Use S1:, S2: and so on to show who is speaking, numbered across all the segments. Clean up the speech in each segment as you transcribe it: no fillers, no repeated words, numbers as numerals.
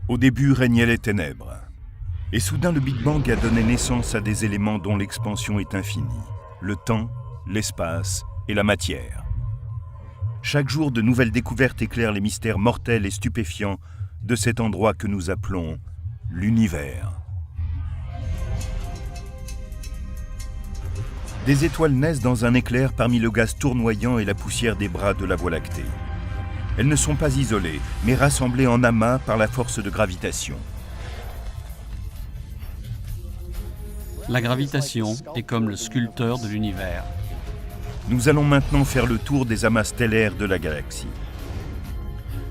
S1: Au début régnaient les ténèbres. Et soudain le Big Bang a donné naissance à des éléments dont l'expansion est infinie. Le temps, l'espace et la matière. Chaque jour, de nouvelles découvertes éclairent les mystères mortels et stupéfiants de cet endroit que nous appelons l'univers. Des étoiles naissent dans un éclair parmi le gaz tournoyant et la poussière des bras de la Voie lactée. Elles ne sont pas isolées, mais rassemblées en amas par la force de gravitation.
S2: La gravitation est comme le sculpteur de l'univers.
S1: Nous allons maintenant faire le tour des amas stellaires de la galaxie.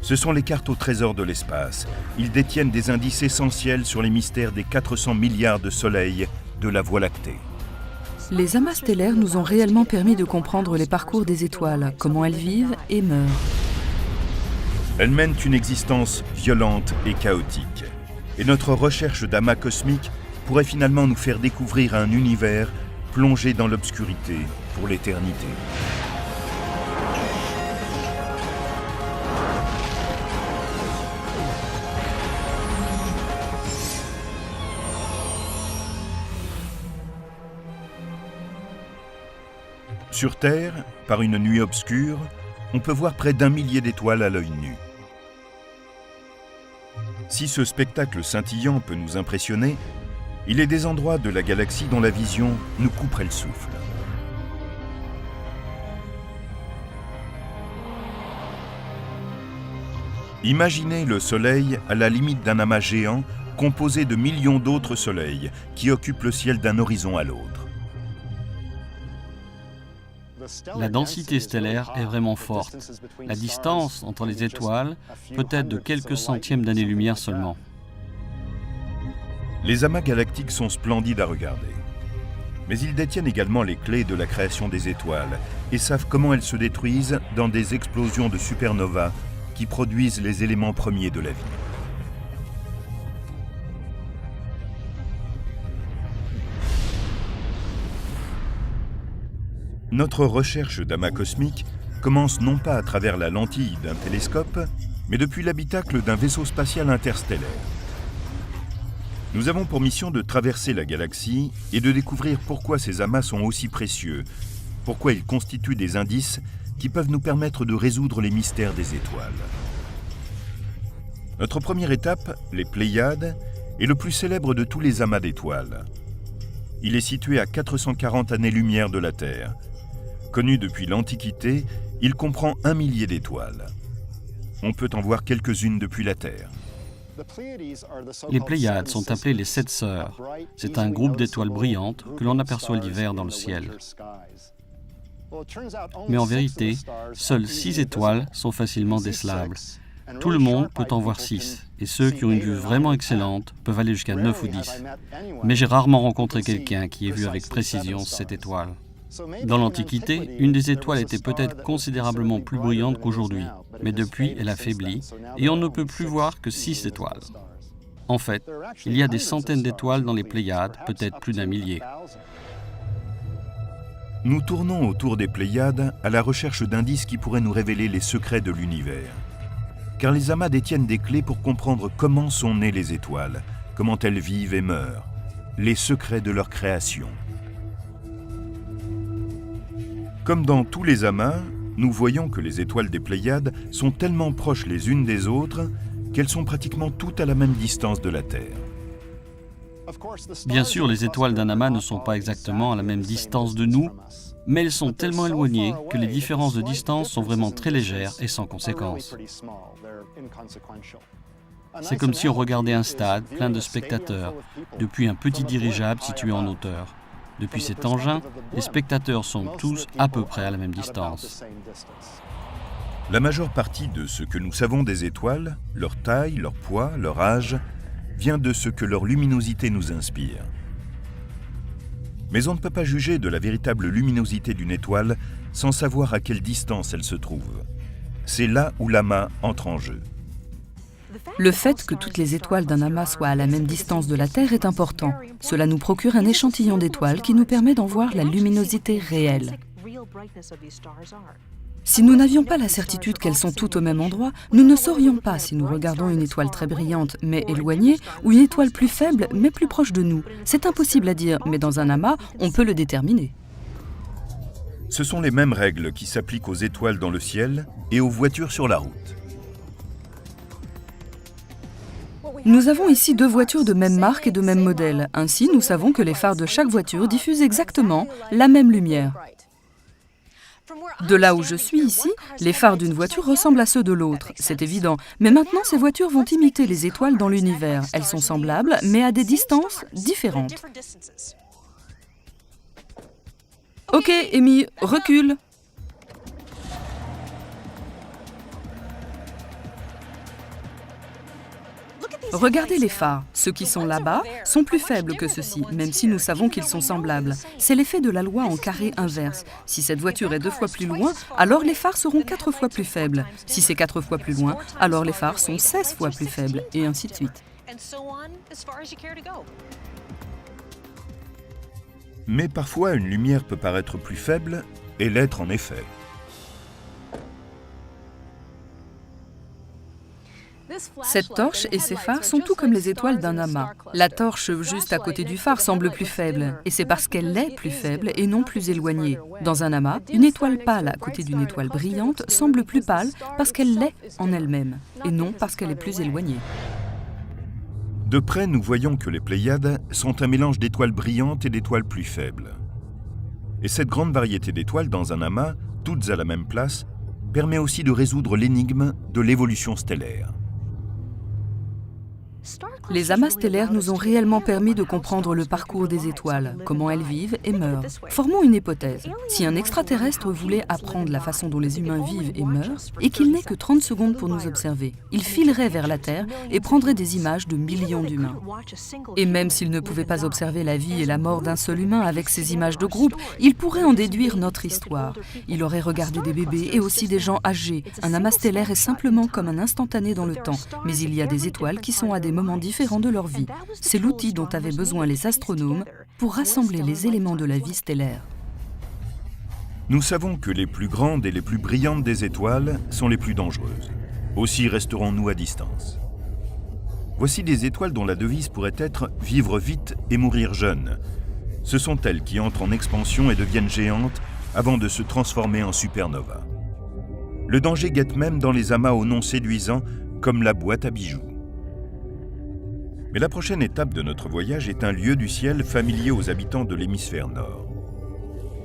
S1: Ce sont les cartes au trésor de l'espace. Ils détiennent des indices essentiels sur les mystères des 400 milliards de soleils de la Voie lactée.
S3: Les amas stellaires nous ont réellement permis de comprendre les parcours des étoiles, comment elles vivent et meurent.
S1: Elles mènent une existence violente et chaotique. Et notre recherche d'amas cosmiques pourrait finalement nous faire découvrir un univers plongé dans l'obscurité pour l'éternité. Sur Terre, par une nuit obscure, on peut voir près d'1 millier d'étoiles à l'œil nu. Si ce spectacle scintillant peut nous impressionner, il est des endroits de la galaxie dont la vision nous couperait le souffle. Imaginez le Soleil à la limite d'un amas géant composé de millions d'autres soleils qui occupent le ciel d'un horizon à l'autre.
S2: La densité stellaire est vraiment forte. La distance entre les étoiles peut être de quelques centièmes d'années-lumière seulement.
S1: Les amas galactiques sont splendides à regarder. Mais ils détiennent également les clés de la création des étoiles et savent comment elles se détruisent dans des explosions de supernovas qui produisent les éléments premiers de la vie. Notre recherche d'amas cosmiques commence non pas à travers la lentille d'un télescope, mais depuis l'habitacle d'un vaisseau spatial interstellaire. Nous avons pour mission de traverser la galaxie et de découvrir pourquoi ces amas sont aussi précieux, pourquoi ils constituent des indices qui peuvent nous permettre de résoudre les mystères des étoiles. Notre première étape, les Pléiades, est le plus célèbre de tous les amas d'étoiles. Il est situé à 440 années-lumière de la Terre. Connu depuis l'Antiquité, il comprend 1 millier d'étoiles. On peut en voir quelques-unes depuis la Terre.
S2: Les Pléiades sont appelées les 7 sœurs. C'est un groupe d'étoiles brillantes que l'on aperçoit l'hiver dans le ciel. Mais en vérité, seules 6 étoiles sont facilement décelables. Tout le monde peut en voir 6, et ceux qui ont une vue vraiment excellente peuvent aller jusqu'à 9 ou 10. Mais j'ai rarement rencontré quelqu'un qui ait vu avec précision cette étoile. Dans l'Antiquité, une des étoiles était peut-être considérablement plus brillante qu'aujourd'hui, mais depuis, elle a faibli, et on ne peut plus voir que 6 étoiles. En fait, il y a des centaines d'étoiles dans les Pléiades, peut-être plus d'1 millier.
S1: Nous tournons autour des Pléiades à la recherche d'indices qui pourraient nous révéler les secrets de l'univers. Car les amas détiennent des clés pour comprendre comment sont nées les étoiles, comment elles vivent et meurent, les secrets de leur création. Comme dans tous les amas, nous voyons que les étoiles des Pléiades sont tellement proches les unes des autres qu'elles sont pratiquement toutes à la même distance de la Terre.
S2: Bien sûr, les étoiles d'un amas ne sont pas exactement à la même distance de nous, mais elles sont tellement éloignées que les différences de distance sont vraiment très légères et sans conséquence. C'est comme si on regardait un stade plein de spectateurs depuis un petit dirigeable situé en hauteur. Depuis cet engin, les spectateurs sont tous à peu près à la même distance.
S1: La majeure partie de ce que nous savons des étoiles, leur taille, leur poids, leur âge, vient de ce que leur luminosité nous inspire. Mais on ne peut pas juger de la véritable luminosité d'une étoile sans savoir à quelle distance elle se trouve. C'est là où l'amas entre en jeu.
S3: Le fait que toutes les étoiles d'un amas soient à la même distance de la Terre est important. Cela nous procure un échantillon d'étoiles qui nous permet d'en voir la luminosité réelle. Si nous n'avions pas la certitude qu'elles sont toutes au même endroit, nous ne saurions pas si nous regardons une étoile très brillante mais éloignée ou une étoile plus faible mais plus proche de nous. C'est impossible à dire, mais dans un amas, on peut le déterminer.
S1: Ce sont les mêmes règles qui s'appliquent aux étoiles dans le ciel et aux voitures sur la route.
S3: Nous avons ici 2 voitures de même marque et de même modèle. Ainsi, nous savons que les phares de chaque voiture diffusent exactement la même lumière. De là où je suis ici, les phares d'une voiture ressemblent à ceux de l'autre, c'est évident. Mais maintenant, ces voitures vont imiter les étoiles dans l'univers. Elles sont semblables, mais à des distances différentes. Ok, Amy, recule. Regardez les phares. Ceux qui sont là-bas sont plus faibles que ceux-ci, même si nous savons qu'ils sont semblables. C'est l'effet de la loi en carré inverse. Si cette voiture est 2 fois plus loin, alors les phares seront 4 fois plus faibles. Si c'est 4 fois plus loin, alors les phares sont 16 fois plus faibles, et ainsi de suite.
S1: Mais parfois, une lumière peut paraître plus faible et l'être en effet.
S3: Cette torche et ses phares sont tout comme les étoiles d'un amas. La torche juste à côté du phare semble plus faible, et c'est parce qu'elle est plus faible et non plus éloignée. Dans un amas, une étoile pâle à côté d'une étoile brillante semble plus pâle parce qu'elle l'est en elle-même, et non parce qu'elle est plus éloignée.
S1: De près, nous voyons que les Pléiades sont un mélange d'étoiles brillantes et d'étoiles plus faibles. Et cette grande variété d'étoiles dans un amas, toutes à la même place, permet aussi de résoudre l'énigme de l'évolution stellaire.
S3: Les amas stellaires nous ont réellement permis de comprendre le parcours des étoiles, comment elles vivent et meurent. Formons une hypothèse. Si un extraterrestre voulait apprendre la façon dont les humains vivent et meurent, et qu'il n'ait que 30 secondes pour nous observer, il filerait vers la Terre et prendrait des images de millions d'humains. Et même s'il ne pouvait pas observer la vie et la mort d'un seul humain avec ces images de groupe, il pourrait en déduire notre histoire. Il aurait regardé des bébés et aussi des gens âgés. Un amas stellaire est simplement comme un instantané dans le temps, mais il y a des étoiles qui sont à des moments différents de leur vie. C'est l'outil dont avaient besoin les astronomes pour rassembler les éléments de la vie stellaire.
S1: Nous savons que les plus grandes et les plus brillantes des étoiles sont les plus dangereuses. Aussi resterons-nous à distance. Voici des étoiles dont la devise pourrait être « vivre vite et mourir jeune ». Ce sont elles qui entrent en expansion et deviennent géantes avant de se transformer en supernova. Le danger guette même dans les amas aux noms séduisants comme la boîte à bijoux. Mais la prochaine étape de notre voyage est un lieu du ciel familier aux habitants de l'hémisphère nord.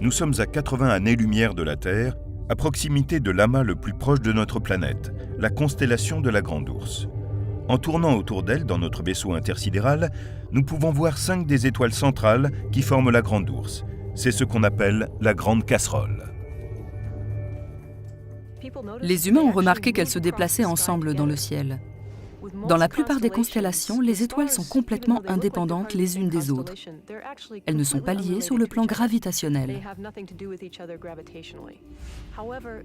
S1: Nous sommes à 80 années-lumière de la Terre, à proximité de l'amas le plus proche de notre planète, la constellation de la Grande Ourse. En tournant autour d'elle dans notre vaisseau intersidéral, nous pouvons voir 5 des étoiles centrales qui forment la Grande Ourse. C'est ce qu'on appelle la Grande Casserole.
S3: Les humains ont remarqué qu'elles se déplaçaient ensemble dans le ciel. Dans la plupart des constellations, les étoiles sont complètement indépendantes les unes des autres. Elles ne sont pas liées sur le plan gravitationnel.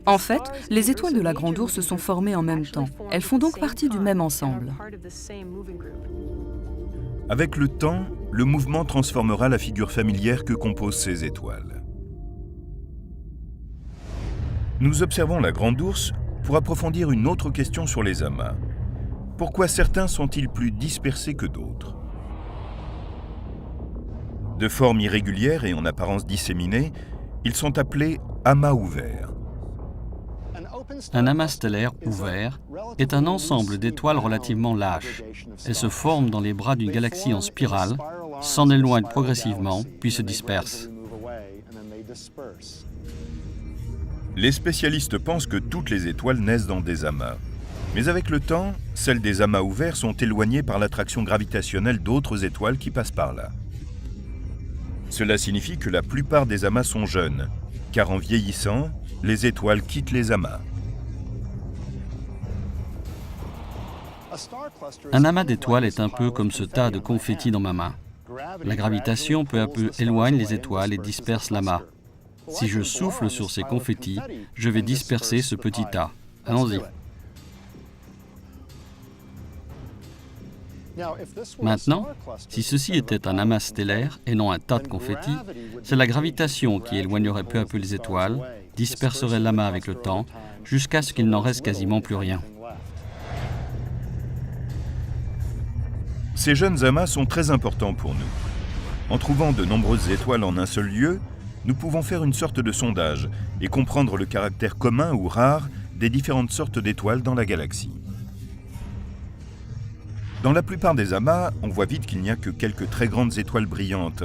S3: En fait, les étoiles de la Grande Ourse se sont formées en même temps. Elles font donc partie du même ensemble.
S1: Avec le temps, le mouvement transformera la figure familière que composent ces étoiles. Nous observons la Grande Ourse pour approfondir une autre question sur les amas. Pourquoi certains sont-ils plus dispersés que d'autres? De forme irrégulière et en apparence disséminée, ils sont appelés amas ouverts.
S2: Un amas stellaire ouvert est un ensemble d'étoiles relativement lâches. Elles se forment dans les bras d'une galaxie en spirale, s'en éloignent progressivement, puis se dispersent.
S1: Les spécialistes pensent que toutes les étoiles naissent dans des amas. Mais avec le temps, celles des amas ouverts sont éloignées par l'attraction gravitationnelle d'autres étoiles qui passent par là. Cela signifie que la plupart des amas sont jeunes, car en vieillissant, les étoiles quittent les amas.
S2: Un amas d'étoiles est un peu comme ce tas de confettis dans ma main. La gravitation peu à peu éloigne les étoiles et disperse l'amas. Si je souffle sur ces confettis, je vais disperser ce petit tas. Allons-y. Maintenant, si ceci était un amas stellaire et non un tas de confettis, c'est la gravitation qui éloignerait peu à peu les étoiles, disperserait l'amas avec le temps, jusqu'à ce qu'il n'en reste quasiment plus rien.
S1: Ces jeunes amas sont très importants pour nous. En trouvant de nombreuses étoiles en un seul lieu, nous pouvons faire une sorte de sondage et comprendre le caractère commun ou rare des différentes sortes d'étoiles dans la galaxie. Dans la plupart des amas, on voit vite qu'il n'y a que quelques très grandes étoiles brillantes,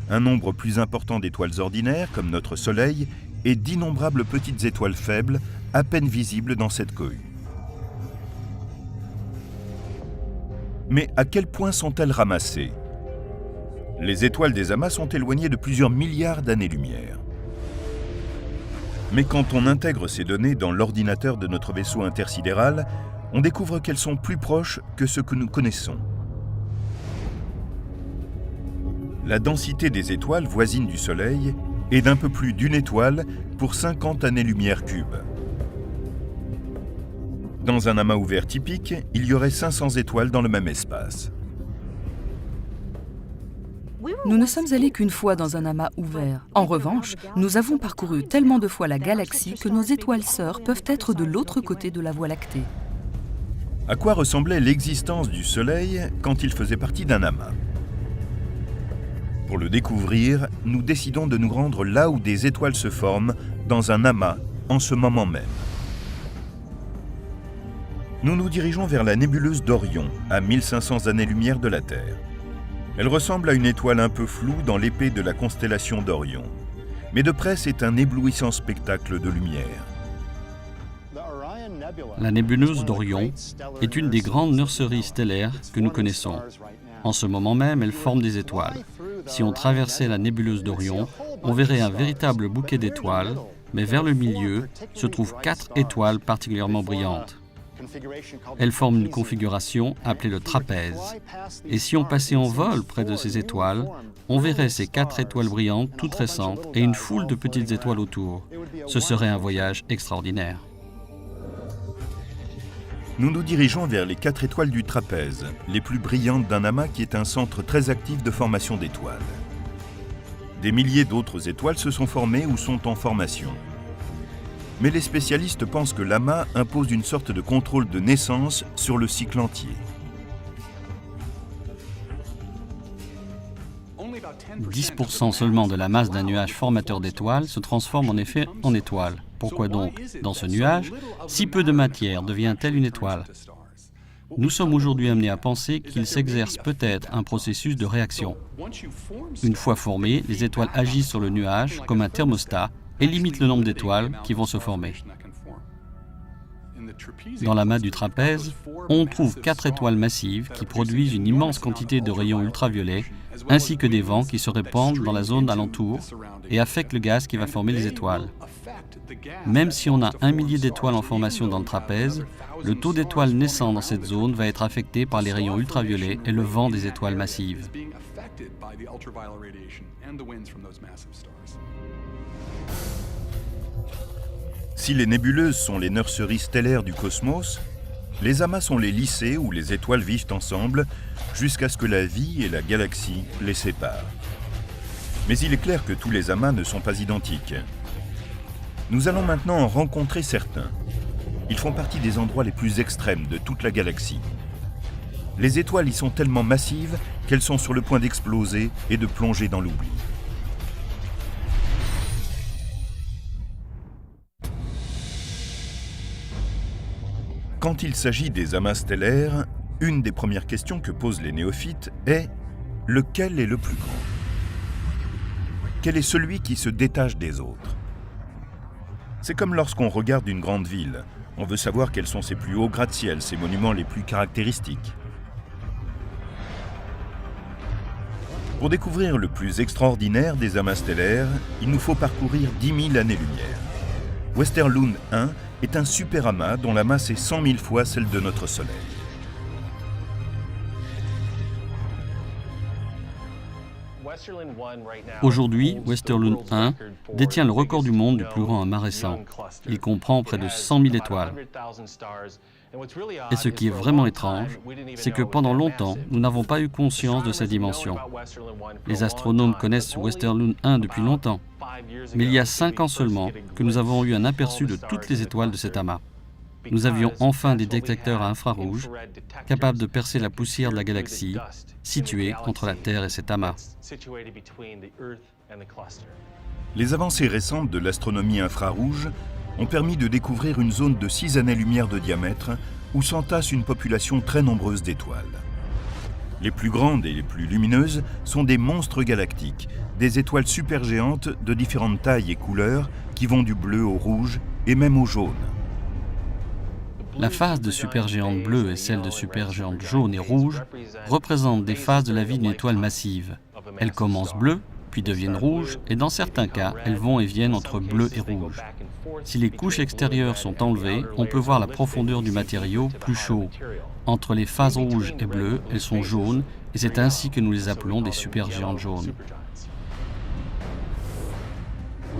S1: un nombre plus important d'étoiles ordinaires, comme notre Soleil, et d'innombrables petites étoiles faibles, à peine visibles dans cette cohue. Mais à quel point sont-elles ramassées? Les étoiles des amas sont éloignées de plusieurs milliards d'années-lumière. Mais quand on intègre ces données dans l'ordinateur de notre vaisseau intersidéral, on découvre qu'elles sont plus proches que ce que nous connaissons. La densité des étoiles voisines du Soleil est d'un peu plus d'une étoile pour 50 années-lumière cubes. Dans un amas ouvert typique, il y aurait 500 étoiles dans le même espace.
S3: Nous ne sommes allés qu'une fois dans un amas ouvert. En revanche, nous avons parcouru tellement de fois la galaxie que nos étoiles sœurs peuvent être de l'autre côté de la Voie lactée.
S1: À quoi ressemblait l'existence du Soleil quand il faisait partie d'un amas? Pour le découvrir, nous décidons de nous rendre là où des étoiles se forment, dans un amas, en ce moment même. Nous nous dirigeons vers la nébuleuse d'Orion, à 1500 années-lumière de la Terre. Elle ressemble à une étoile un peu floue dans l'épée de la constellation d'Orion. Mais de près, c'est un éblouissant spectacle de lumière.
S2: La nébuleuse d'Orion est une des grandes nurseries stellaires que nous connaissons. En ce moment même, elle forme des étoiles. Si on traversait la nébuleuse d'Orion, on verrait un véritable bouquet d'étoiles, mais vers le milieu se trouvent 4 étoiles particulièrement brillantes. Elles forment une configuration appelée le trapèze. Et si on passait en vol près de ces étoiles, on verrait ces 4 étoiles brillantes toutes récentes et une foule de petites étoiles autour. Ce serait un voyage extraordinaire.
S1: Nous nous dirigeons vers les 4 étoiles du trapèze, les plus brillantes d'un amas qui est un centre très actif de formation d'étoiles. Des milliers d'autres étoiles se sont formées ou sont en formation. Mais les spécialistes pensent que l'amas impose une sorte de contrôle de naissance sur le cycle entier.
S2: 10% seulement de la masse d'un nuage formateur d'étoiles se transforme en effet en étoile. Pourquoi donc, dans ce nuage, si peu de matière devient-elle une étoile? Nous sommes aujourd'hui amenés à penser qu'il s'exerce peut-être un processus de réaction. Une fois formées, les étoiles agissent sur le nuage comme un thermostat et limitent le nombre d'étoiles qui vont se former. Dans l'amas du trapèze, on trouve 4 étoiles massives qui produisent une immense quantité de rayons ultraviolets, ainsi que des vents qui se répandent dans la zone alentour et affectent le gaz qui va former les étoiles. Même si on a 1 millier d'étoiles en formation dans le trapèze, le taux d'étoiles naissant dans cette zone va être affecté par les rayons ultraviolets et le vent des étoiles massives.
S1: Si les nébuleuses sont les nurseries stellaires du cosmos, les amas sont les lycées où les étoiles vivent ensemble jusqu'à ce que la vie et la galaxie les séparent. Mais il est clair que tous les amas ne sont pas identiques. Nous allons maintenant en rencontrer certains. Ils font partie des endroits les plus extrêmes de toute la galaxie. Les étoiles y sont tellement massives qu'elles sont sur le point d'exploser et de plonger dans l'oubli. Quand il s'agit des amas stellaires, une des premières questions que posent les néophytes est « lequel est le plus grand ?» Quel est celui qui se détache des autres? C'est comme lorsqu'on regarde une grande ville. On veut savoir quels sont ses plus hauts gratte-ciel, ses monuments les plus caractéristiques. Pour découvrir le plus extraordinaire des amas stellaires, il nous faut parcourir 10 000 années-lumière. Westerlund 1 est un super amas dont la masse est 100 000 fois celle de notre Soleil.
S2: Aujourd'hui, Westerlund 1 détient le record du monde du plus grand amas récent. Il comprend près de 100 000 étoiles. Et ce qui est vraiment étrange, c'est que pendant longtemps, nous n'avons pas eu conscience de sa dimension. Les astronomes connaissent Westerlund 1 depuis longtemps, Mais il y a 5 ans seulement que nous avons eu un aperçu de toutes les étoiles de cet amas. Nous avions enfin des détecteurs à infrarouge capables de percer la poussière de la galaxie située entre la Terre et cet amas.
S1: Les avancées récentes de l'astronomie infrarouge ont permis de découvrir une zone de 6 années-lumière de diamètre où s'entasse une population très nombreuse d'étoiles. Les plus grandes et les plus lumineuses sont des monstres galactiques, des étoiles supergéantes de différentes tailles et couleurs qui vont du bleu au rouge et même au jaune.
S2: La phase de supergéante bleue et celle de supergéante jaune et rouge représentent des phases de la vie d'une étoile massive. Elles commencent bleues, puis deviennent rouges, et dans certains cas, elles vont et viennent entre bleu et rouge. Si les couches extérieures sont enlevées, on peut voir la profondeur du matériau plus chaud. Entre les phases rouges et bleues, elles sont jaunes, et c'est ainsi que nous les appelons des supergéantes jaunes.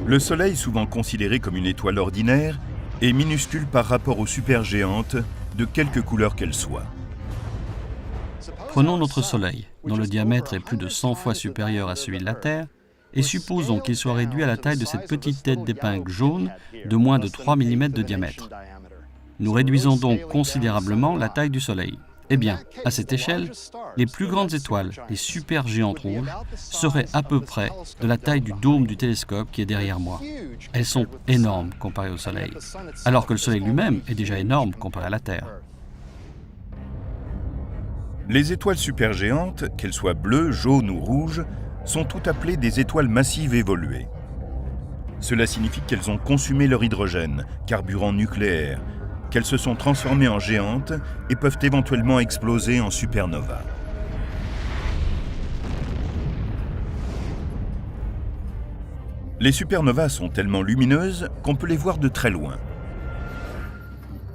S1: Le Soleil, souvent considéré comme une étoile ordinaire, est minuscule par rapport aux supergéantes, de quelque couleur qu'elles soient.
S2: Prenons notre Soleil, dont le diamètre est plus de 100 fois supérieur à celui de la Terre, et supposons qu'il soit réduit à la taille de cette petite tête d'épingle jaune de moins de 3 mm de diamètre. Nous réduisons donc considérablement la taille du Soleil. Eh bien, à cette échelle, les plus grandes étoiles, les supergéantes rouges, seraient à peu près de la taille du dôme du télescope qui est derrière moi. Elles sont énormes comparées au Soleil, alors que le Soleil lui-même est déjà énorme comparé à la Terre.
S1: Les étoiles supergéantes, qu'elles soient bleues, jaunes ou rouges, sont toutes appelées des étoiles massives évoluées. Cela signifie qu'elles ont consumé leur hydrogène, carburant nucléaire, qu'elles se sont transformées en géantes et peuvent éventuellement exploser en supernova. Les supernovas sont tellement lumineuses qu'on peut les voir de très loin.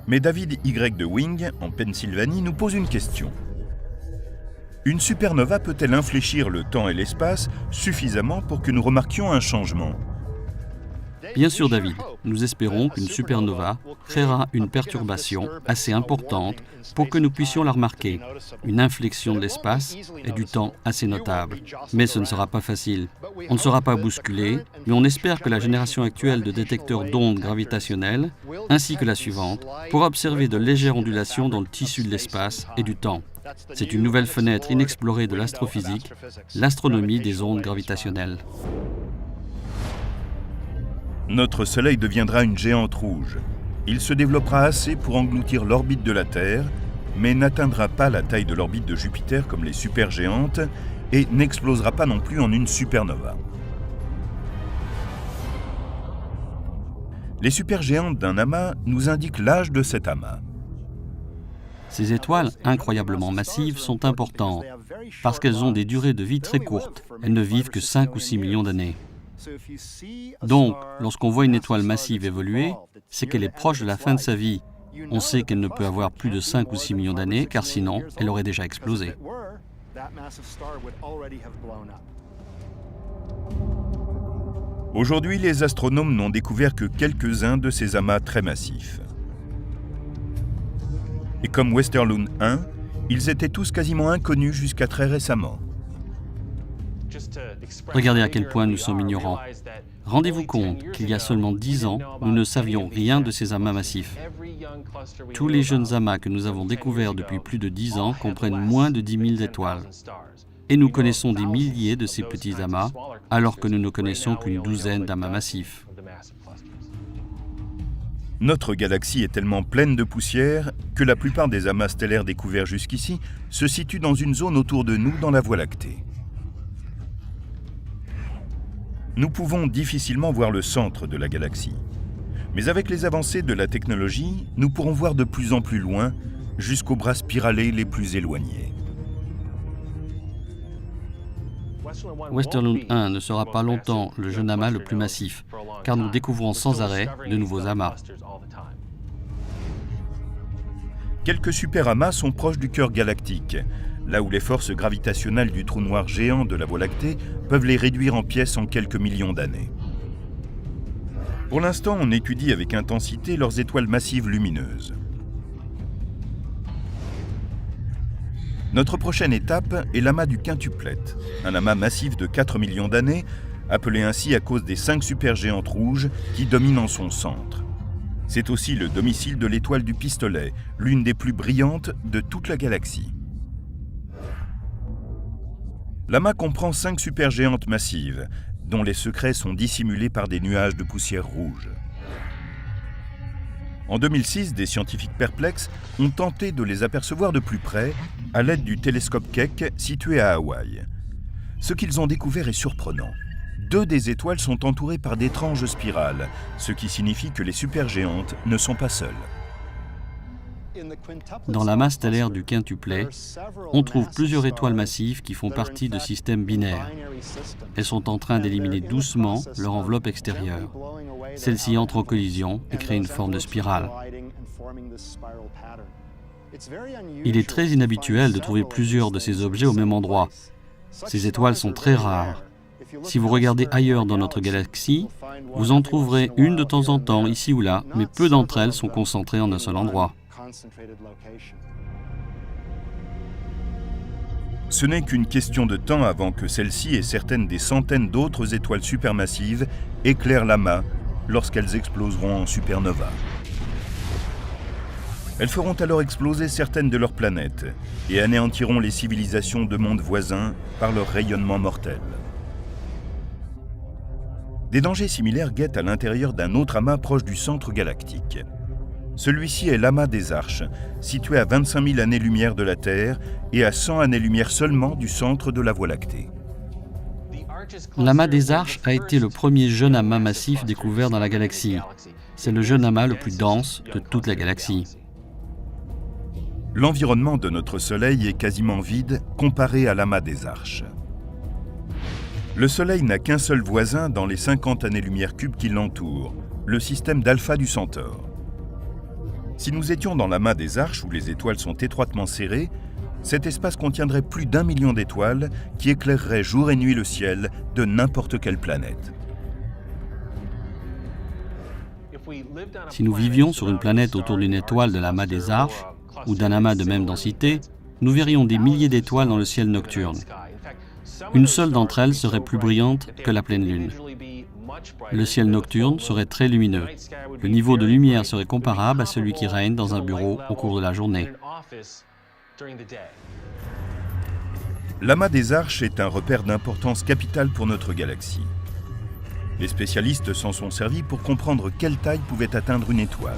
S1: Mais David Y. de Wing, en Pennsylvanie, nous pose une question. Une supernova peut-elle infléchir le temps et l'espace suffisamment pour que nous remarquions un changement ?
S2: Bien sûr, David, nous espérons qu'une supernova créera une perturbation assez importante pour que nous puissions la remarquer, une inflexion de l'espace et du temps assez notable. Mais ce ne sera pas facile. On ne sera pas bousculé, mais on espère que la génération actuelle de détecteurs d'ondes gravitationnelles, ainsi que la suivante, pourra observer de légères ondulations dans le tissu de l'espace et du temps. C'est une nouvelle fenêtre inexplorée de l'astrophysique, l'astronomie des ondes gravitationnelles.
S1: Notre Soleil deviendra une géante rouge. Il se développera assez pour engloutir l'orbite de la Terre, mais n'atteindra pas la taille de l'orbite de Jupiter comme les supergéantes et n'explosera pas non plus en une supernova. Les supergéantes d'un amas nous indiquent l'âge de cet amas.
S2: Ces étoiles incroyablement massives sont importantes parce qu'elles ont des durées de vie très courtes. Elles ne vivent que 5 ou 6 millions d'années. Donc, lorsqu'on voit une étoile massive évoluer, c'est qu'elle est proche de la fin de sa vie. On sait qu'elle ne peut avoir plus de 5 ou 6 millions d'années, car sinon, elle aurait déjà explosé.
S1: Aujourd'hui, les astronomes n'ont découvert que quelques-uns de ces amas très massifs. Et comme Westerlund 1, ils étaient tous quasiment inconnus jusqu'à très récemment.
S2: Regardez à quel point nous sommes ignorants. Rendez-vous compte qu'il y a seulement 10 ans, nous ne savions rien de ces amas massifs. Tous les jeunes amas que nous avons découverts depuis plus de 10 ans comprennent moins de 10 000 étoiles. Et nous connaissons des milliers de ces petits amas, alors que nous ne connaissons qu'une douzaine d'amas massifs.
S1: Notre galaxie est tellement pleine de poussière que la plupart des amas stellaires découverts jusqu'ici se situent dans une zone autour de nous dans la Voie lactée. Nous pouvons difficilement voir le centre de la galaxie. Mais avec les avancées de la technologie, nous pourrons voir de plus en plus loin, jusqu'aux bras spiralés les plus éloignés.
S2: Westerlund 1 ne sera pas longtemps le jeune amas le plus massif, car nous découvrons sans arrêt de nouveaux amas.
S1: Quelques superamas sont proches du cœur galactique, là où les forces gravitationnelles du trou noir géant de la Voie lactée peuvent les réduire en pièces en quelques millions d'années. Pour l'instant, on étudie avec intensité leurs étoiles massives lumineuses. Notre prochaine étape est l'amas du quintuplète, un amas massif de 4 millions d'années, appelée ainsi à cause des 5 supergéantes rouges qui dominent en son centre. C'est aussi le domicile de l'étoile du Pistolet, l'une des plus brillantes de toute la galaxie. L'amas comprend 5 supergéantes massives, dont les secrets sont dissimulés par des nuages de poussière rouge. En 2006, des scientifiques perplexes ont tenté de les apercevoir de plus près à l'aide du télescope Keck situé à Hawaï. Ce qu'ils ont découvert est surprenant. 2 des étoiles sont entourées par d'étranges spirales, ce qui signifie que les supergéantes ne sont pas seules.
S2: Dans l'amas stellaire du quintuplet, on trouve plusieurs étoiles massives qui font partie de systèmes binaires. Elles sont en train d'éliminer doucement leur enveloppe extérieure. Celle-ci entre en collision et crée une forme de spirale. Il est très inhabituel de trouver plusieurs de ces objets au même endroit. Ces étoiles sont très rares. Si vous regardez ailleurs dans notre galaxie, vous en trouverez une de temps en temps, ici ou là, mais peu d'entre elles sont concentrées en un seul endroit.
S1: Ce n'est qu'une question de temps avant que celle-ci et certaines des centaines d'autres étoiles supermassives éclairent l'amas lorsqu'elles exploseront en supernova. Elles feront alors exploser certaines de leurs planètes et anéantiront les civilisations de mondes voisins par leur rayonnement mortel. Des dangers similaires guettent à l'intérieur d'un autre amas proche du centre galactique. Celui-ci est l'amas des Arches, situé à 25 000 années-lumière de la Terre et à 100 années-lumière seulement du centre de la Voie lactée.
S2: L'amas des Arches a été le premier jeune amas massif découvert dans la galaxie. C'est le jeune amas le plus dense de toute la galaxie.
S1: L'environnement de notre Soleil est quasiment vide comparé à l'amas des Arches. Le Soleil n'a qu'un seul voisin dans les 50 années-lumière cubes qui l'entourent, le système d'Alpha du Centaure. Si nous étions dans l'amas des Arches où les étoiles sont étroitement serrées, cet espace contiendrait plus d'1 million d'étoiles qui éclaireraient jour et nuit le ciel de n'importe quelle planète.
S2: Si nous vivions sur une planète autour d'une étoile de l'amas des Arches ou d'un amas de même densité, nous verrions des milliers d'étoiles dans le ciel nocturne. Une seule d'entre elles serait plus brillante que la pleine lune. Le ciel nocturne serait très lumineux. Le niveau de lumière serait comparable à celui qui règne dans un bureau au cours de la journée.
S1: L'amas des Arches est un repère d'importance capitale pour notre galaxie. Les spécialistes s'en sont servis pour comprendre quelle taille pouvait atteindre une étoile.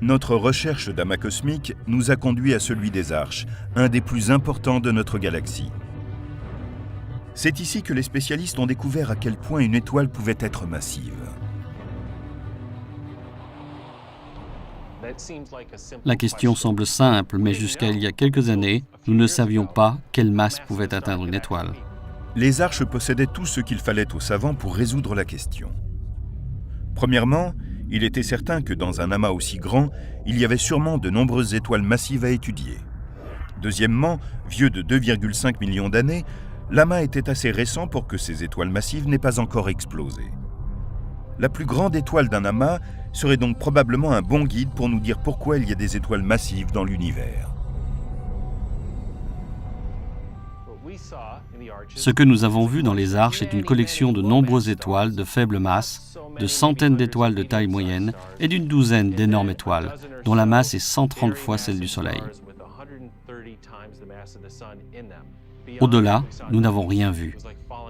S1: Notre recherche d'amas cosmique nous a conduit à celui des Arches, un des plus importants de notre galaxie. C'est ici que les spécialistes ont découvert à quel point une étoile pouvait être massive.
S2: La question semble simple, mais jusqu'à il y a quelques années, nous ne savions pas quelle masse pouvait atteindre une étoile.
S1: Les Arches possédaient tout ce qu'il fallait aux savants pour résoudre la question. Premièrement, il était certain que dans un amas aussi grand, il y avait sûrement de nombreuses étoiles massives à étudier. Deuxièmement, vieux de 2,5 millions d'années, l'amas était assez récent pour que ces étoiles massives n'aient pas encore explosé. La plus grande étoile d'un amas serait donc probablement un bon guide pour nous dire pourquoi il y a des étoiles massives dans l'univers.
S2: Ce que nous avons vu dans les Arches est une collection de nombreuses étoiles de faible masse, de centaines d'étoiles de taille moyenne et d'une douzaine d'énormes étoiles, dont la masse est 130 fois celle du Soleil. Au-delà, nous n'avons rien vu.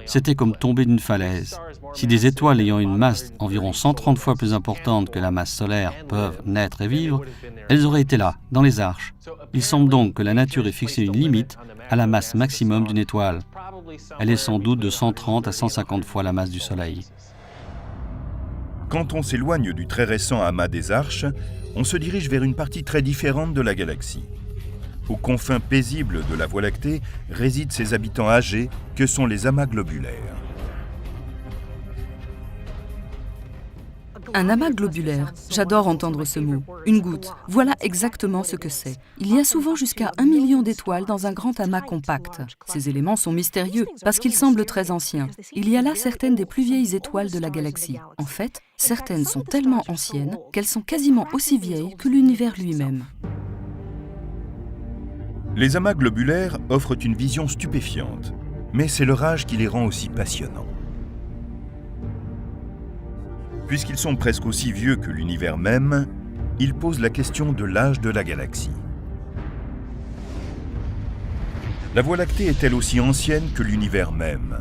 S2: C'était comme tomber d'une falaise. Si des étoiles ayant une masse environ 130 fois plus importante que la masse solaire peuvent naître et vivre, elles auraient été là, dans les Arches. Il semble donc que la nature ait fixé une limite à la masse maximum d'une étoile. Elle est sans doute de 130 à 150 fois la masse du Soleil.
S1: Quand on s'éloigne du très récent amas des Arches, on se dirige vers une partie très différente de la galaxie. Aux confins paisibles de la Voie lactée résident ses habitants âgés que sont les amas globulaires.
S3: Un amas globulaire, j'adore entendre ce mot. Une goutte, voilà exactement ce que c'est. Il y a souvent jusqu'à 1 million d'étoiles dans un grand amas compact. Ces éléments sont mystérieux parce qu'ils semblent très anciens. Il y a là certaines des plus vieilles étoiles de la galaxie. En fait, certaines sont tellement anciennes qu'elles sont quasiment aussi vieilles que l'univers lui-même.
S1: Les amas globulaires offrent une vision stupéfiante, mais c'est leur âge qui les rend aussi passionnants. Puisqu'ils sont presque aussi vieux que l'univers même, ils posent la question de l'âge de la galaxie. La Voie lactée est-elle aussi ancienne que l'univers même?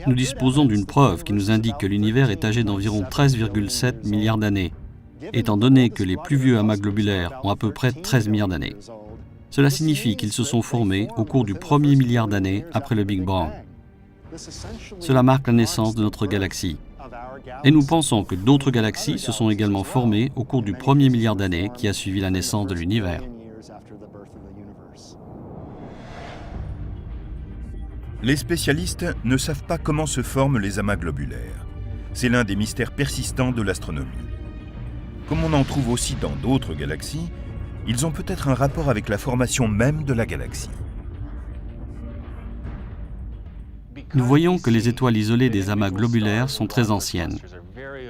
S2: Nous disposons d'une preuve qui nous indique que l'univers est âgé d'environ 13,7 milliards d'années, étant donné que les plus vieux amas globulaires ont à peu près 13 milliards d'années. Cela signifie qu'ils se sont formés au cours du premier milliard d'années après le Big Bang. Cela marque la naissance de notre galaxie. Et nous pensons que d'autres galaxies se sont également formées au cours du premier milliard d'années qui a suivi la naissance de l'univers.
S1: Les spécialistes ne savent pas comment se forment les amas globulaires. C'est l'un des mystères persistants de l'astronomie. Comme on en trouve aussi dans d'autres galaxies, ils ont peut-être un rapport avec la formation même de la galaxie.
S2: Nous voyons que les étoiles isolées des amas globulaires sont très anciennes.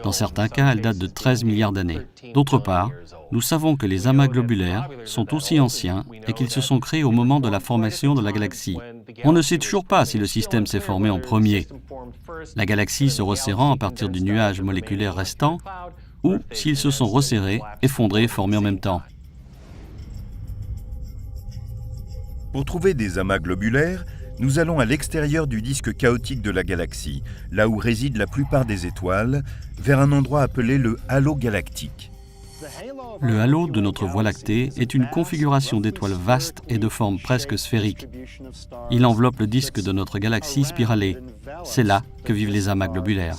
S2: Dans certains cas, elles datent de 13 milliards d'années. D'autre part, nous savons que les amas globulaires sont aussi anciens et qu'ils se sont créés au moment de la formation de la galaxie. On ne sait toujours pas si le système s'est formé en premier, la galaxie se resserrant à partir du nuage moléculaire restant, ou s'ils se sont resserrés, effondrés et formés en même temps.
S1: Pour trouver des amas globulaires, nous allons à l'extérieur du disque chaotique de la galaxie, là où résident la plupart des étoiles, vers un endroit appelé le halo galactique.
S2: Le halo de notre Voie lactée est une configuration d'étoiles vastes et de forme presque sphérique. Il enveloppe le disque de notre galaxie spiralée. C'est là que vivent les amas globulaires.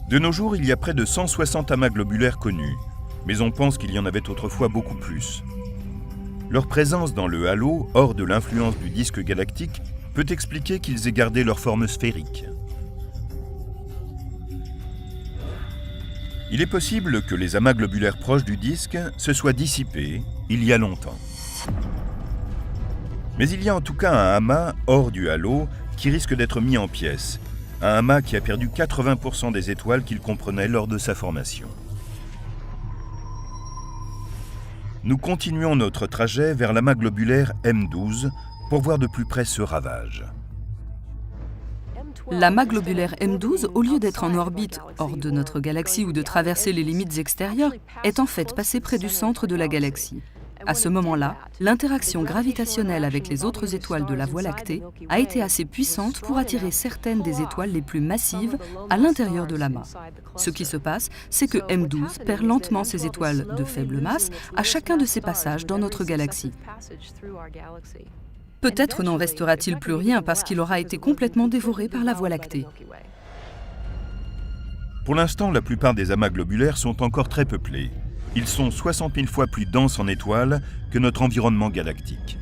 S1: De nos jours, il y a près de 160 amas globulaires connus, mais on pense qu'il y en avait autrefois beaucoup plus. Leur présence dans le halo, hors de l'influence du disque galactique, peut expliquer qu'ils aient gardé leur forme sphérique. Il est possible que les amas globulaires proches du disque se soient dissipés il y a longtemps. Mais il y a en tout cas un amas hors du halo qui risque d'être mis en pièces, un amas qui a perdu 80% des étoiles qu'il comprenait lors de sa formation. Nous continuons notre trajet vers l'amas globulaire M12 pour voir de plus près ce ravage.
S3: L'amas globulaire M12, au lieu d'être en orbite hors de notre galaxie ou de traverser les limites extérieures, est en fait passé près du centre de la galaxie. À ce moment-là, l'interaction gravitationnelle avec les autres étoiles de la Voie lactée a été assez puissante pour attirer certaines des étoiles les plus massives à l'intérieur de l'amas. Ce qui se passe, c'est que M12 perd lentement ses étoiles de faible masse à chacun de ses passages dans notre galaxie. Peut-être n'en restera-t-il plus rien parce qu'il aura été complètement dévoré par la Voie lactée.
S1: Pour l'instant, la plupart des amas globulaires sont encore très peuplés. Ils sont 60 000 fois plus denses en étoiles que notre environnement galactique.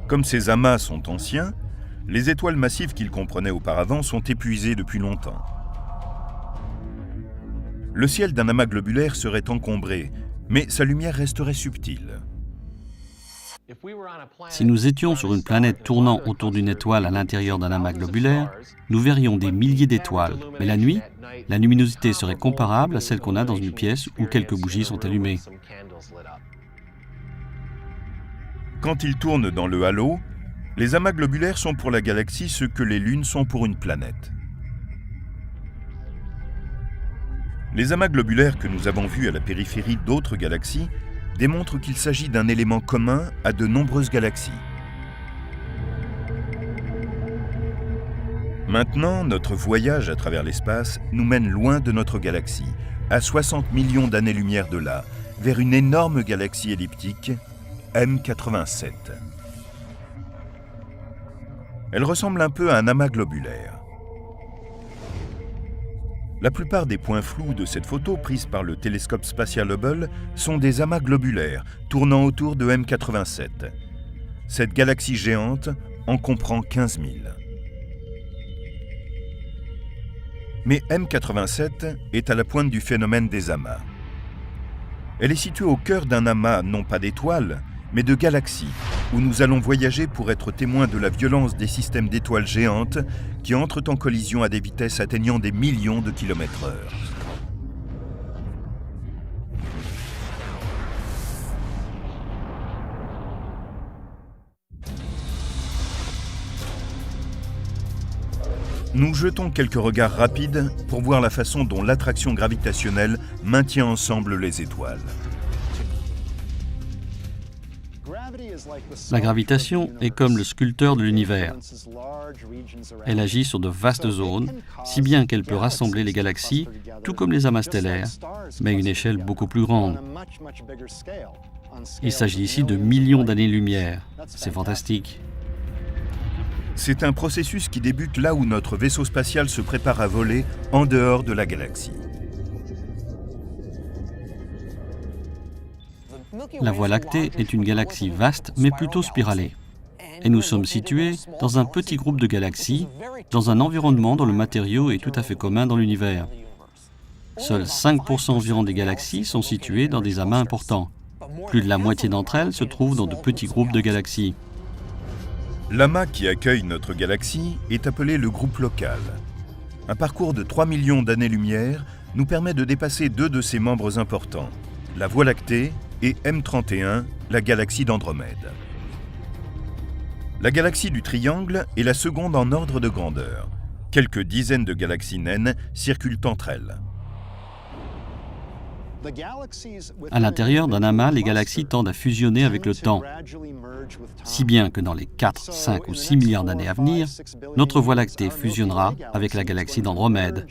S1: Comme ces amas sont anciens, les étoiles massives qu'ils comprenaient auparavant sont épuisées depuis longtemps. Le ciel d'un amas globulaire serait encombré, mais sa lumière resterait subtile.
S2: Si nous étions sur une planète tournant autour d'une étoile à l'intérieur d'un amas globulaire, nous verrions des milliers d'étoiles. Mais la nuit, la luminosité serait comparable à celle qu'on a dans une pièce où quelques bougies sont allumées.
S1: Quand ils tournent dans le halo, les amas globulaires sont pour la galaxie ce que les lunes sont pour une planète. Les amas globulaires que nous avons vus à la périphérie d'autres galaxies démontrent qu'il s'agit d'un élément commun à de nombreuses galaxies. Maintenant, notre voyage à travers l'espace nous mène loin de notre galaxie, à 60 millions d'années-lumière de là, vers une énorme galaxie elliptique, M87. Elle ressemble un peu à un amas globulaire. La plupart des points flous de cette photo prise par le télescope spatial Hubble sont des amas globulaires tournant autour de M87. Cette galaxie géante en comprend 15 000. Mais M87 est à la pointe du phénomène des amas. Elle est située au cœur d'un amas non pas d'étoiles, mais de galaxies, où nous allons voyager pour être témoins de la violence des systèmes d'étoiles géantes qui entrent en collision à des vitesses atteignant des millions de kilomètres/heure. Nous jetons quelques regards rapides pour voir la façon dont l'attraction gravitationnelle maintient ensemble les étoiles.
S2: La gravitation est comme le sculpteur de l'univers. Elle agit sur de vastes zones, si bien qu'elle peut rassembler les galaxies, tout comme les amas stellaires, mais à une échelle beaucoup plus grande. Il s'agit ici de millions d'années-lumière. C'est fantastique.
S1: C'est un processus qui débute là où notre vaisseau spatial se prépare à voler en dehors de la galaxie.
S2: La Voie lactée est une galaxie vaste mais plutôt spiralée. Et nous sommes situés dans un petit groupe de galaxies, dans un environnement dont le matériau est tout à fait commun dans l'univers. Seuls 5% environ des galaxies sont situées dans des amas importants. Plus de la moitié d'entre elles se trouvent dans de petits groupes de galaxies.
S1: L'amas qui accueille notre galaxie est appelé le groupe local. Un parcours de 3 millions d'années-lumière nous permet de dépasser deux de ses membres importants, la Voie lactée et M31, la galaxie d'Andromède. La galaxie du Triangle est la seconde en ordre de grandeur. Quelques dizaines de galaxies naines circulent entre elles.
S2: À l'intérieur d'un amas, les galaxies tendent à fusionner avec le temps, si bien que dans les 4, 5 ou 6 milliards d'années à venir, notre Voie lactée fusionnera avec la galaxie d'Andromède.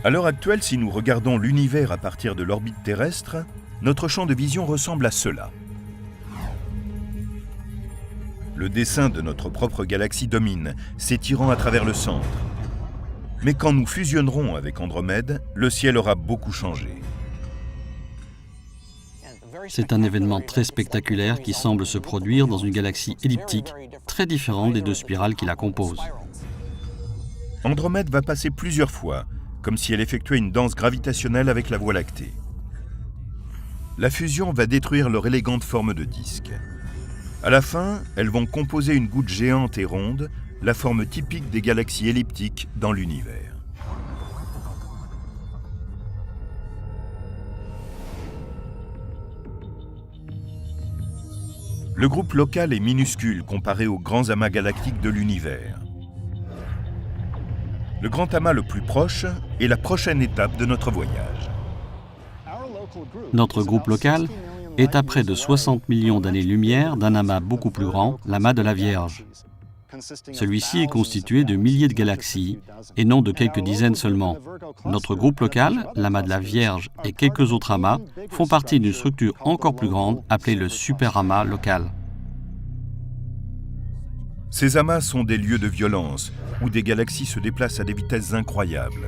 S1: À l'heure actuelle, si nous regardons l'univers à partir de l'orbite terrestre, notre champ de vision ressemble à cela. Le dessin de notre propre galaxie domine, s'étirant à travers le centre. Mais quand nous fusionnerons avec Andromède, le ciel aura beaucoup changé.
S2: C'est un événement très spectaculaire qui semble se produire dans une galaxie elliptique, très différente des deux spirales qui la composent.
S1: Andromède va passer plusieurs fois, comme si elle effectuait une danse gravitationnelle avec la Voie lactée. La fusion va détruire leur élégante forme de disque. À la fin, elles vont composer une goutte géante et ronde, la forme typique des galaxies elliptiques dans l'univers. Le groupe local est minuscule comparé aux grands amas galactiques de l'univers. Le grand amas le plus proche est la prochaine étape de notre voyage.
S2: Notre groupe local est à près de 60 millions d'années-lumière d'un amas beaucoup plus grand, l'amas de la Vierge. Celui-ci est constitué de milliers de galaxies, et non de quelques dizaines seulement. Notre groupe local, l'amas de la Vierge et quelques autres amas, font partie d'une structure encore plus grande appelée le superamas local.
S1: Ces amas sont des lieux de violence, où des galaxies se déplacent à des vitesses incroyables.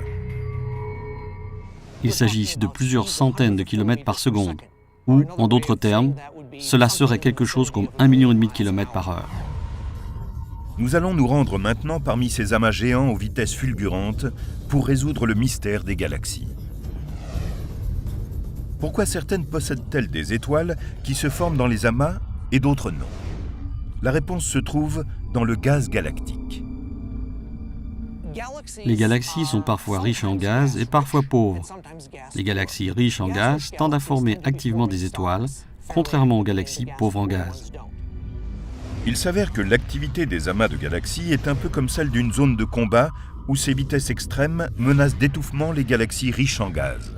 S2: Il s'agit ici de plusieurs centaines de kilomètres par seconde, ou, en d'autres termes, cela serait quelque chose comme 1,5 million de kilomètres par heure.
S1: Nous allons nous rendre maintenant parmi ces amas géants aux vitesses fulgurantes pour résoudre le mystère des galaxies. Pourquoi certaines possèdent-elles des étoiles qui se forment dans les amas et d'autres non? La réponse se trouve dans le gaz galactique.
S2: Les galaxies sont parfois riches en gaz et parfois pauvres. Les galaxies riches en gaz tendent à former activement des étoiles, contrairement aux galaxies pauvres en gaz.
S1: Il s'avère que l'activité des amas de galaxies est un peu comme celle d'une zone de combat où ces vitesses extrêmes menacent d'étouffement les galaxies riches en gaz.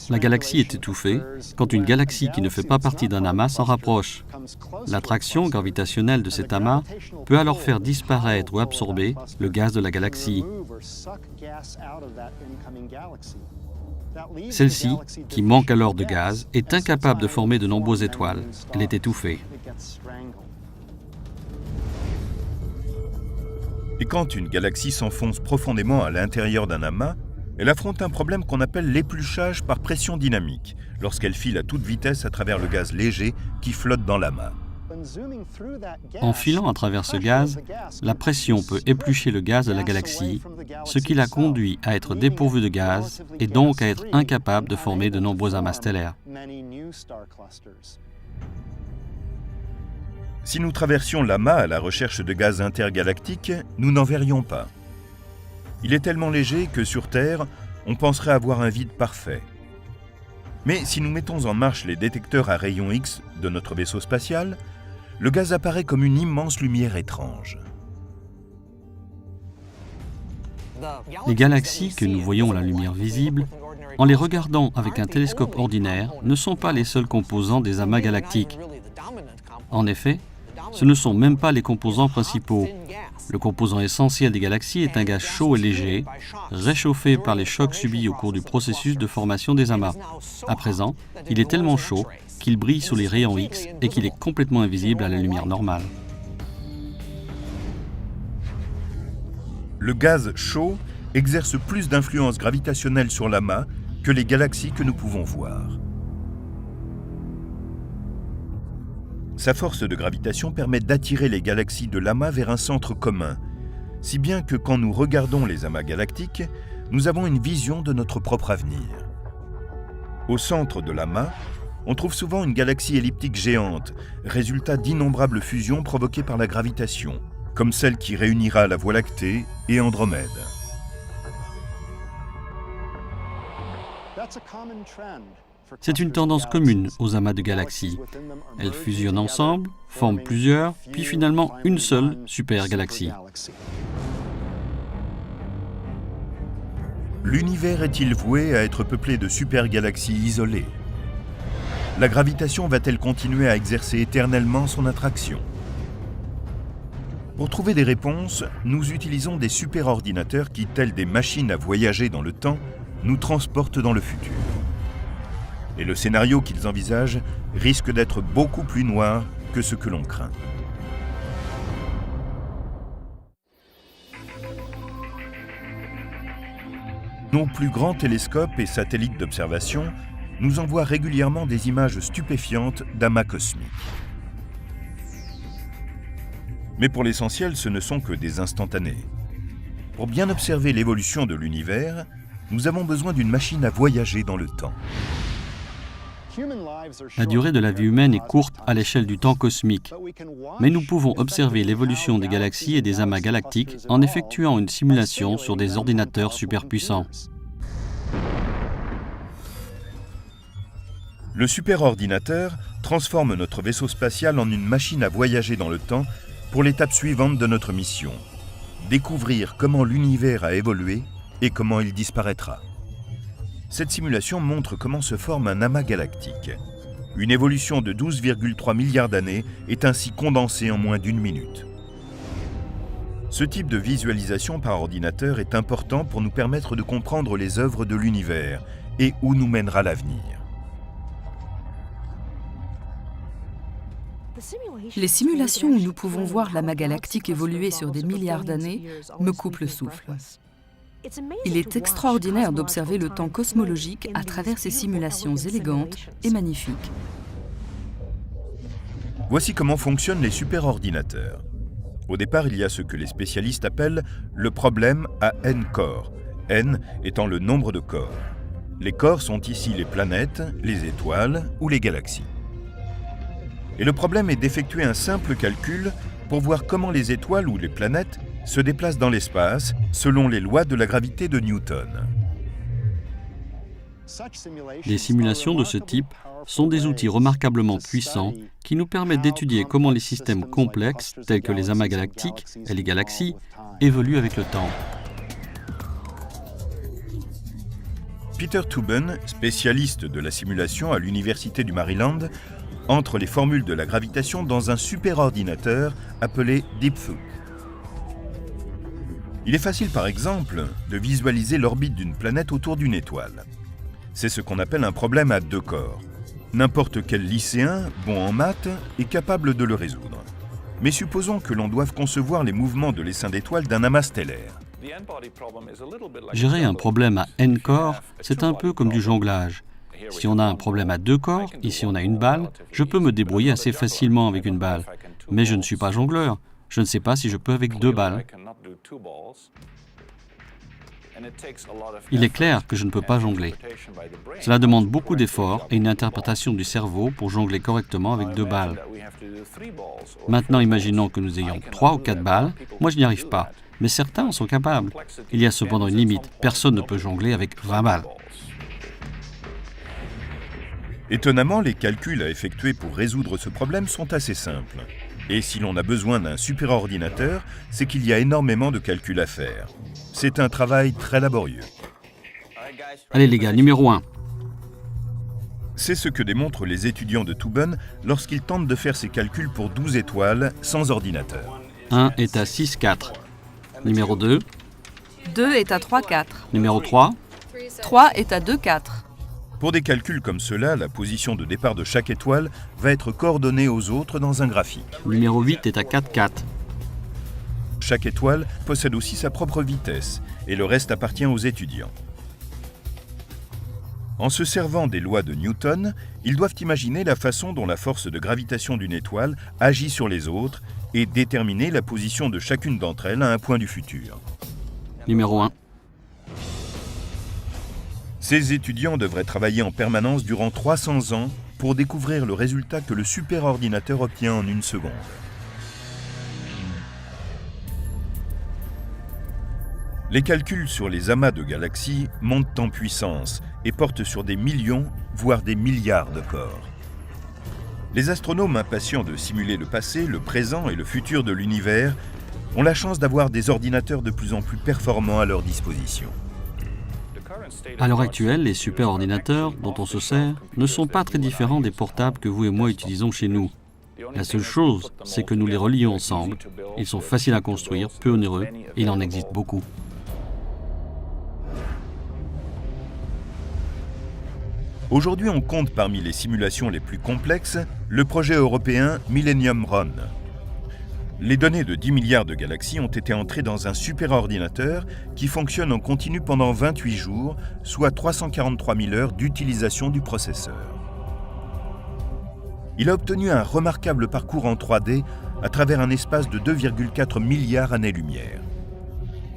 S2: La galaxie est étouffée quand une galaxie qui ne fait pas partie d'un amas s'en rapproche. L'attraction gravitationnelle de cet amas peut alors faire disparaître ou absorber le gaz de la galaxie. Celle-ci, qui manque alors de gaz, est incapable de former de nombreuses étoiles. Elle est étouffée.
S1: Et quand une galaxie s'enfonce profondément à l'intérieur d'un amas, elle affronte un problème qu'on appelle l'épluchage par pression dynamique, lorsqu'elle file à toute vitesse à travers le gaz léger qui flotte dans l'amas.
S2: En filant à travers ce gaz, la pression peut éplucher le gaz de la galaxie, ce qui la conduit à être dépourvue de gaz et donc à être incapable de former de nombreux amas stellaires.
S1: Si nous traversions l'amas à la recherche de gaz intergalactiques, nous n'en verrions pas. Il est tellement léger que sur Terre, on penserait avoir un vide parfait. Mais si nous mettons en marche les détecteurs à rayons X de notre vaisseau spatial, le gaz apparaît comme une immense lumière étrange.
S2: Les galaxies que nous voyons à la lumière visible, en les regardant avec un télescope ordinaire, ne sont pas les seuls composants des amas galactiques. En effet, ce ne sont même pas les composants principaux. Le composant essentiel des galaxies est un gaz chaud et léger, réchauffé par les chocs subis au cours du processus de formation des amas. À présent, il est tellement chaud qu'il brille sous les rayons X et qu'il est complètement invisible à la lumière normale.
S1: Le gaz chaud exerce plus d'influence gravitationnelle sur l'amas que les galaxies que nous pouvons voir. Sa force de gravitation permet d'attirer les galaxies de l'amas vers un centre commun, si bien que quand nous regardons les amas galactiques, nous avons une vision de notre propre avenir. Au centre de l'amas, on trouve souvent une galaxie elliptique géante, résultat d'innombrables fusions provoquées par la gravitation, comme celle qui réunira la Voie lactée et Andromède.
S2: C'est une tendance commune aux amas de galaxies. Elles fusionnent ensemble, forment plusieurs, puis finalement une seule supergalaxie.
S1: L'univers est-il voué à être peuplé de supergalaxies isolées? La gravitation va-t-elle continuer à exercer éternellement son attraction? Pour trouver des réponses, nous utilisons des superordinateurs qui, tels des machines à voyager dans le temps, nous transportent dans le futur. Et le scénario qu'ils envisagent risque d'être beaucoup plus noir que ce que l'on craint. Nos plus grands télescopes et satellites d'observation nous envoient régulièrement des images stupéfiantes d'amas cosmiques. Mais pour l'essentiel, ce ne sont que des instantanés. Pour bien observer l'évolution de l'univers, nous avons besoin d'une machine à voyager dans le temps.
S2: La durée de la vie humaine est courte à l'échelle du temps cosmique, mais nous pouvons observer l'évolution des galaxies et des amas galactiques en effectuant une simulation sur des ordinateurs superpuissants.
S1: Le superordinateur transforme notre vaisseau spatial en une machine à voyager dans le temps pour l'étape suivante de notre mission, découvrir comment l'univers a évolué et comment il disparaîtra. Cette simulation montre comment se forme un amas galactique. Une évolution de 12,3 milliards d'années est ainsi condensée en moins d'1 minute. Ce type de visualisation par ordinateur est important pour nous permettre de comprendre les œuvres de l'univers et où nous mènera l'avenir.
S3: Les simulations où nous pouvons voir l'amas galactique évoluer sur des milliards d'années me coupent le souffle. Il est extraordinaire d'observer le temps cosmologique à travers ces simulations élégantes et magnifiques.
S1: Voici comment fonctionnent les superordinateurs. Au départ, il y a ce que les spécialistes appellent le problème à n corps, n étant le nombre de corps. Les corps sont ici les planètes, les étoiles ou les galaxies. Et le problème est d'effectuer un simple calcul pour voir comment les étoiles ou les planètes se déplacent dans l'espace selon les lois de la gravité de Newton.
S2: Les simulations de ce type sont des outils remarquablement puissants qui nous permettent d'étudier comment les systèmes complexes, tels que les amas galactiques et les galaxies, évoluent avec le temps.
S1: Peter Toobin, spécialiste de la simulation à l'Université du Maryland, entre les formules de la gravitation dans un superordinateur appelé DeepFuK. Il est facile, par exemple, de visualiser l'orbite d'une planète autour d'une étoile. C'est ce qu'on appelle un problème à deux corps. N'importe quel lycéen, bon en maths, est capable de le résoudre. Mais supposons que l'on doive concevoir les mouvements de l'essaim d'étoiles d'un amas stellaire.
S2: Gérer un problème à n corps, c'est un peu comme du jonglage. Si on a un problème à 2 corps, ici on a une balle, je peux me débrouiller assez facilement avec une balle. Mais je ne suis pas jongleur. Je ne sais pas si je peux avec 2 balles. Il est clair que je ne peux pas jongler. Cela demande beaucoup d'efforts et une interprétation du cerveau pour jongler correctement avec 2 balles. Maintenant, imaginons que nous ayons 3 ou 4 balles. Moi, je n'y arrive pas. Mais certains en sont capables. Il y a cependant une limite. Personne ne peut jongler avec 20 balles.
S1: Étonnamment, les calculs à effectuer pour résoudre ce problème sont assez simples. Et si l'on a besoin d'un superordinateur, c'est qu'il y a énormément de calculs à faire. C'est un travail très laborieux.
S2: Allez les gars, numéro 1.
S1: C'est ce que démontrent les étudiants de Tübingen lorsqu'ils tentent de faire ces calculs pour 12 étoiles sans ordinateur.
S2: 1 est à 6, 4. Numéro 2.
S3: 2 est à 3, 4.
S2: Numéro 3.
S3: 3 est à 2, 4.
S1: Pour des calculs comme cela, la position de départ de chaque étoile va être coordonnée aux autres dans un graphique.
S2: Numéro 8 est à 4, 4.
S1: Chaque étoile possède aussi sa propre vitesse et le reste appartient aux étudiants. En se servant des lois de Newton, ils doivent imaginer la façon dont la force de gravitation d'une étoile agit sur les autres et déterminer la position de chacune d'entre elles à un point du futur.
S2: Numéro 1.
S1: Ces étudiants devraient travailler en permanence durant 300 ans pour découvrir le résultat que le superordinateur obtient en 1 seconde. Les calculs sur les amas de galaxies montent en puissance et portent sur des millions, voire des milliards de corps. Les astronomes impatients de simuler le passé, le présent et le futur de l'univers ont la chance d'avoir des ordinateurs de plus en plus performants à leur disposition.
S2: À l'heure actuelle, les superordinateurs dont on se sert ne sont pas très différents des portables que vous et moi utilisons chez nous. La seule chose, c'est que nous les relions ensemble. Ils sont faciles à construire, peu onéreux, et il en existe beaucoup.
S1: Aujourd'hui, on compte parmi les simulations les plus complexes le projet européen Millennium Run. Les données de 10 milliards de galaxies ont été entrées dans un superordinateur qui fonctionne en continu pendant 28 jours, soit 343 000 heures d'utilisation du processeur. Il a obtenu un remarquable parcours en 3D à travers un espace de 2,4 milliards années-lumière.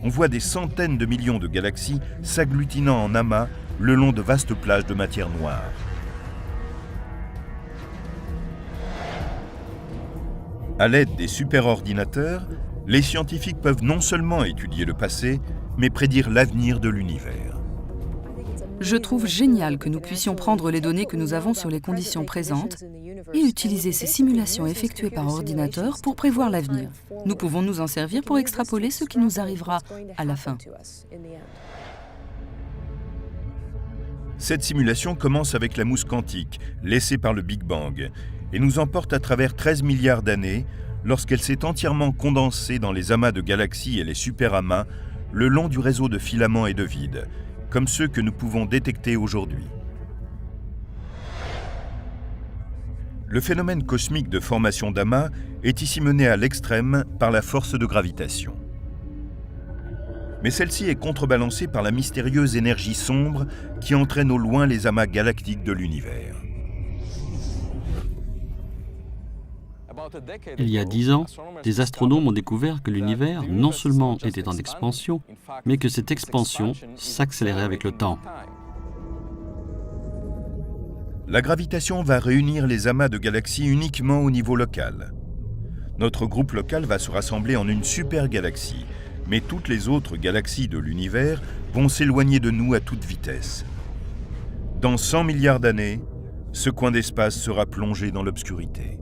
S1: On voit des centaines de millions de galaxies s'agglutinant en amas le long de vastes plages de matière noire. À l'aide des superordinateurs, les scientifiques peuvent non seulement étudier le passé, mais prédire l'avenir de l'univers.
S3: Je trouve génial que nous puissions prendre les données que nous avons sur les conditions présentes et utiliser ces simulations effectuées par ordinateur pour prévoir l'avenir. Nous pouvons nous en servir pour extrapoler ce qui nous arrivera à la fin.
S1: Cette simulation commence avec la mousse quantique, laissée par le Big Bang, et nous emporte à travers 13 milliards d'années lorsqu'elle s'est entièrement condensée dans les amas de galaxies et les superamas le long du réseau de filaments et de vides, comme ceux que nous pouvons détecter aujourd'hui. Le phénomène cosmique de formation d'amas est ici mené à l'extrême par la force de gravitation. Mais celle-ci est contrebalancée par la mystérieuse énergie sombre qui entraîne au loin les amas galactiques de l'univers.
S2: Il y a 10 ans, des astronomes ont découvert que l'univers non seulement était en expansion, mais que cette expansion s'accélérait avec le temps.
S1: La gravitation va réunir les amas de galaxies uniquement au niveau local. Notre groupe local va se rassembler en une super-galaxie, mais toutes les autres galaxies de l'univers vont s'éloigner de nous à toute vitesse. Dans 100 milliards d'années, ce coin d'espace sera plongé dans l'obscurité.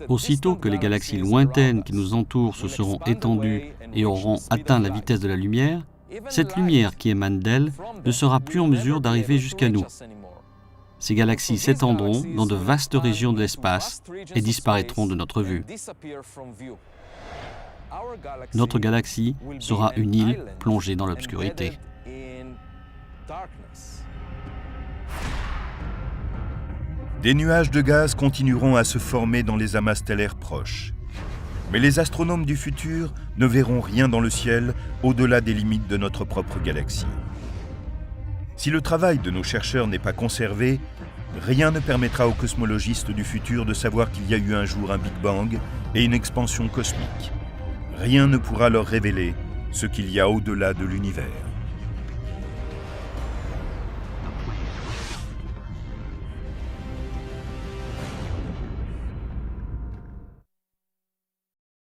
S2: Aussitôt que les galaxies lointaines qui nous entourent se seront étendues et auront atteint la vitesse de la lumière, cette lumière qui émane d'elles ne sera plus en mesure d'arriver jusqu'à nous. Ces galaxies s'étendront dans de vastes régions de l'espace et disparaîtront de notre vue. Notre galaxie sera une île plongée dans l'obscurité.
S1: Des nuages de gaz continueront à se former dans les amas stellaires proches. Mais les astronomes du futur ne verront rien dans le ciel au-delà des limites de notre propre galaxie. Si le travail de nos chercheurs n'est pas conservé, rien ne permettra aux cosmologistes du futur de savoir qu'il y a eu un jour un Big Bang et une expansion cosmique. Rien ne pourra leur révéler ce qu'il y a au-delà de l'univers.